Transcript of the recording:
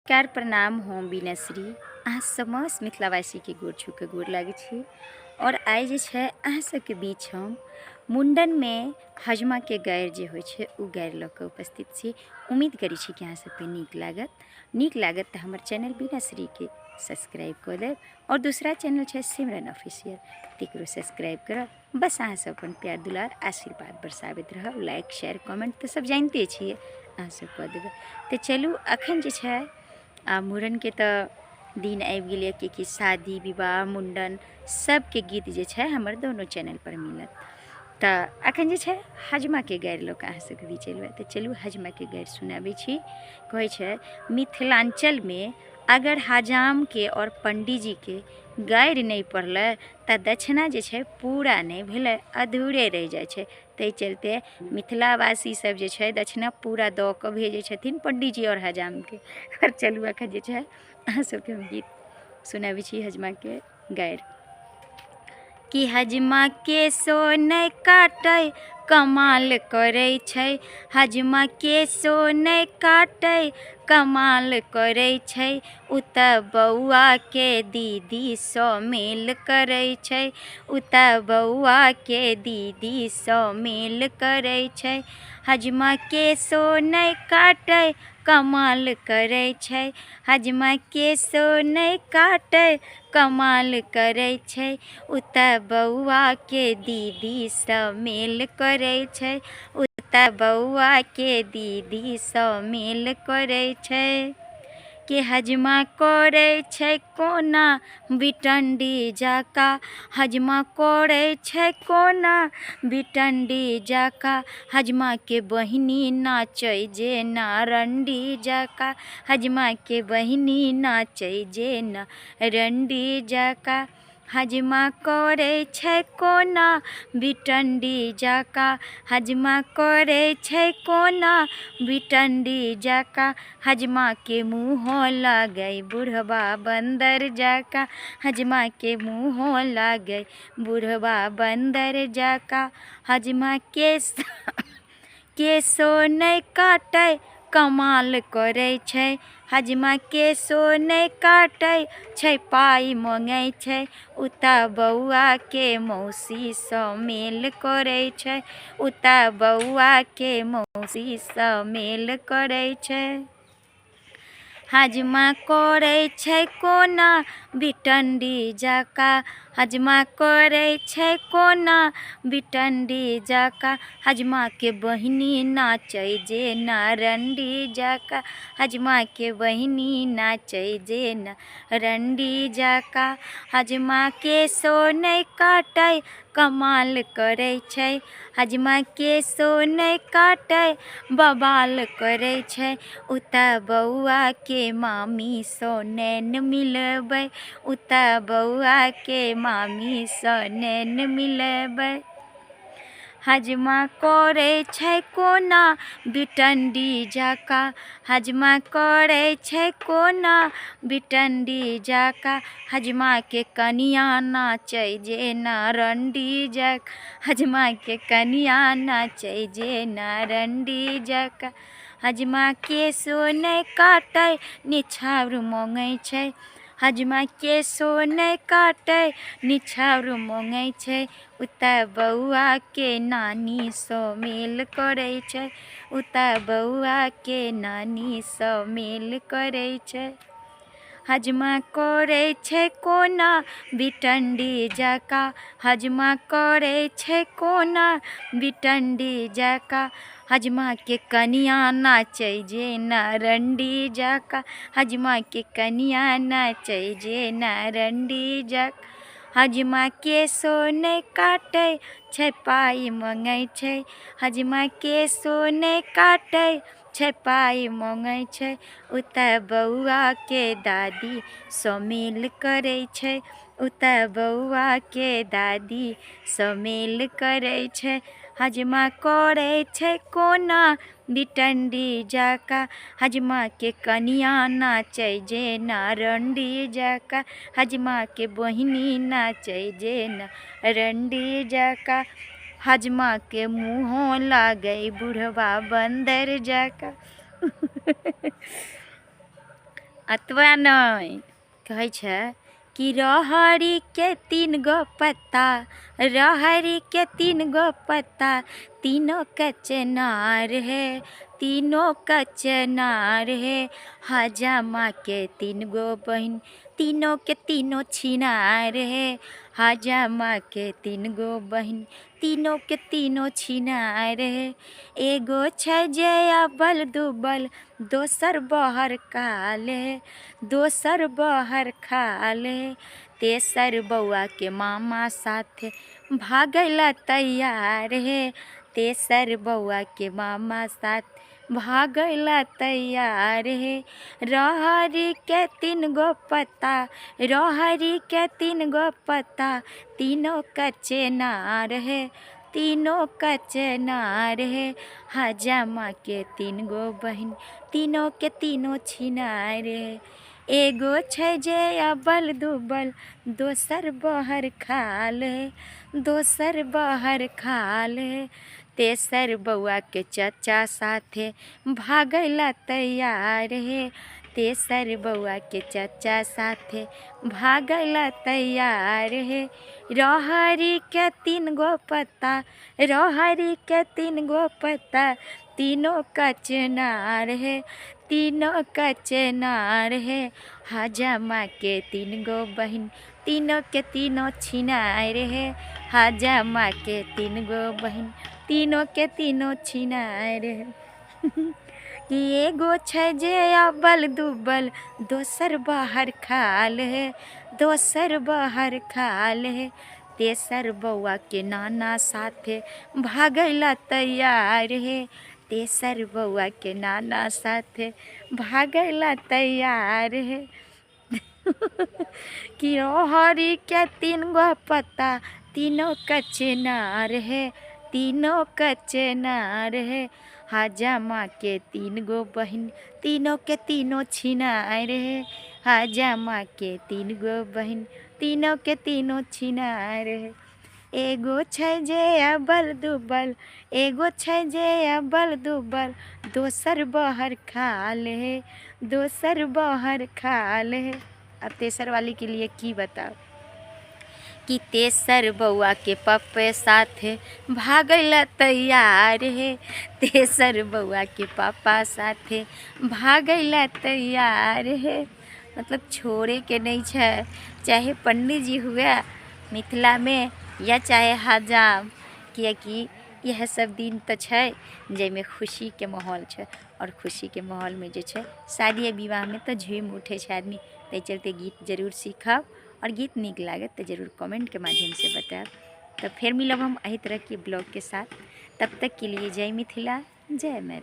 नमस्कार, प्रणाम हम बीनाश्री। अहाँ समस्त मिथिलावासी के गोर छू के गोर लागै छी। और आइ जे छै अहाँ सबके बीच हम मुंडन में हजमा के गारि जे होइ छै उ गारि लऽ कऽ उपस्थित छी। उम्मीद करै छी कि अहाँ सबके नीक लागत तऽ हमर चैनल बीनाश्री के सब्सक्राइब कऽ लेब और दूसरा चैनल छै सिमरन ऑफिशियल, तकरो सब्सक्राइब करब। बस अहाँ सब अपन प्यार दुलार आशीर्वाद बरसाबैत रहब। लाइक शेयर कमेंट तऽ सब जानिते छियै, अहाँ सब कऽ देबै। तऽ चलू अखन जे छै मूड़न के तो दिन आबि गेलै कि शादी विवाह मुंडन सबके गीत जे छै हमर दोनों चैनल पर मिलत। तऽ अखन जे छै हजमा के गारि लऽ कऽ अहाँ सबके बीच एलहुँ। तऽ चलू हजमा के गारि सुनाबै छी। कहै छै मिथिलांचल में अगर हजाम के और पंडित जी के गारि नहीं पड़लै तऽ दक्षिणा जे छै पूरा नहीं भेलै, अधूरे रहि जाइ छै। ताहि चलते मिथिलावासी सब जे छै दक्षिणा पूरा दऽ कऽ भेजै छथिन पंडित जी और हजाम के। और चलू अखन जे छै अहाँ सबके हम गीत सुनाबै छी हजमा के गारि। कि हजमा के सो नहीं काटै कमाल करै छै, हजमा के सो नहीं काटै कमाल करै छै। उता बौआ के दीदी सो मेल करै छै, उता बौआ के दीदी सो मेल करै छै। हजमा के सो नहीं काटै कमाल करै छै, हजमा के सो नहीं काटै कमाल करै छै। उता बौआ के दीदी सँ मेल करै छै, उता बौआ के दीदी सँ मेल करै छै। के हजमा करै छै कोना बिटंडी जकाँ, हजमा करै छै कोना बिटंडी जकाँ। हजमा के बहिनी नाचै जे नारंडी जकाँ, हजमा के बहिनी नाचै जे नारंडी जकाँ। हजमा करै छै कोना बिटंडी जकाँ, हजमा करै छै कोना बिटंडी जकाँ। हजमा के मुँह लागै बुढ़वा बंदर जकाँ, हजमा के मुँह लागै बुढ़वा बंदर जकाँ। हजमा के सो नहीं काटै कमाल करै छै, हजमा के सो नहीं काटै छै पाई मांगै छै। उता बौआ के मौसी सँ मेल करै छै, उता बौआ के मौसी सँ मेल करै छै। हजमा करै छै कोना बिटंडी जकाँ, हजमा करै छै कोना बिटंडी जकाँ। हजमा के बहिनी नाचै जे नारंडी जकाँ, हजमा के बहिनी नाचै जे नारंडी जकाँ। हजमा के सो नहीं काटै कमाल करै छै, हजमा के सो नहीं काटै बवाल करै छै। उता बौआ के मामी सँ नैन मिलबै, उता बौआ के मामी सँ नैन मिलबै। हजमा करै छै कोना बिटंडी जकाँ, हजमा करै छै कोना बिटंडी जकाँ। हजमा के कनिया नाचै जे नारंडी जकाँ, हजमा के कनिया नाचै जे नारंडी जकाँ। हजमा के सो नहीं काटै निछावर मांगै छै, हजमा के सो नहीं काटै निछावर मांगै छै। उता बौआ के नानी सँ मेल करै छै, उता बौआ के नानी सँ मेल करै छै। हजमा करै छै कोना बिटंडी जकाँ, हजमा करै छै कोना बिटंडी जकाँ। हजमा के कनिया नाचै जे नारंडी जकाँ, हजमा के कनिया नाचै जे नारंडी जकाँ। हजमा के सो नहीं काटै छै पाई मांगै छै, हजमा के सो नहीं काटै छै पाई मांगै छै। उता बौआ के दादी सँ मेल करै छै, उता बौआ के दादी सँ मेल करै छै। हजमा करै छै कोना बिटंडी जकाँ, हजमा के कनिया नाचै जे नारंडी जकाँ, हजमा के बहिनी नाचै जे नारंडी जकाँ। हजमा के मुँह लागै बुढ़वा बंदर जकाँ। अतवा नहीं कहै छै कि रहरी के 3 गो पत्ता, रहरी के 3 गो पत्ता, तीनों का चनार है, तीनों का चनार है। हजामा के 3 गो बहन, तीनों के तीनों छिनार है। हजामा के 3 गो बहन, तीनों के तीनों छिनार है। एगो छै जे अबल दुबल, दोसर बहर काले, दोसर बहर खाले। तेसर बौआ के मामा साथे भागैला तैयार है। तेसर बौआ के मामा साथ भागैला तैयार है। रहरी के 3 गो पत्ता, रहरी के 3 गो पत्ता, तीनों का चनार है, तीनों का चनार है। हजामा के 3 गो बहन, तीनों के तीनों छिनार है। एगो छै जे अबल दुबल, दोसर बहर खाले, दोसर बहर खाले। तेसर बौआ के चचा साथे भागैला तैयार है। तेसर बौआ के चचा साथे भागैला तैयार है। रहरी के 3 गो पत्ता, रहरी के 3 गो पत्ता, तीनों का चनार है, तीनों का चनार है। हजामा के 3 गो बहन, तीनों के तीनों छिनार है। हजामा के 3 गो बहन, तीनों के तीनों छिनार है। कि एगो छै जे अबल दुबल, दोसर बहर खाल है, दोसर बहर खाल है। तेसर बौआ के नाना साथे भागैला तैयार है। तेसर बौआ के नाना साथे भागैला तैयार है। कि रहरी के 3 गो पत्ता, तीनों का चनार है, तीनों का चनार है। हजामा के 3 गो बहन, तीनों के तीनों छिनार है। हजामा के 3 गो बहन, तीनों के तीनों छिनार है। एगो छै जे अबल दुबल, एगो छै जे अबल दुबल, दोसर बहर खाल है, दोसर बहर खाल है। अब तेसर वाली के लिए की बताओ कि तेसर बौआ के पप्पे साथे भागैला तैयार है। तेसर बौआ के पापा साथे भागैला तैयार है। मतलब छोड़े के नहीं छै, चाहे पंडित जी हुए मिथिला में या चाहे हजाम, कियाकि यह सब दिन तो छै जैमे खुशी के माहौल छै। और खुशी के माहौल में जो छै शादी विवाह में तो झूम उठे छै आदमी। ताहि चलते गीत जरूर सीखब, और गीत नीक लागत तो जरूर कमेंट के माध्यम से बताएब। तो फिर मिलब हम एही तरह के ब्लॉग के साथ। तब तक के लिए जय मिथिला, जय मैथिली।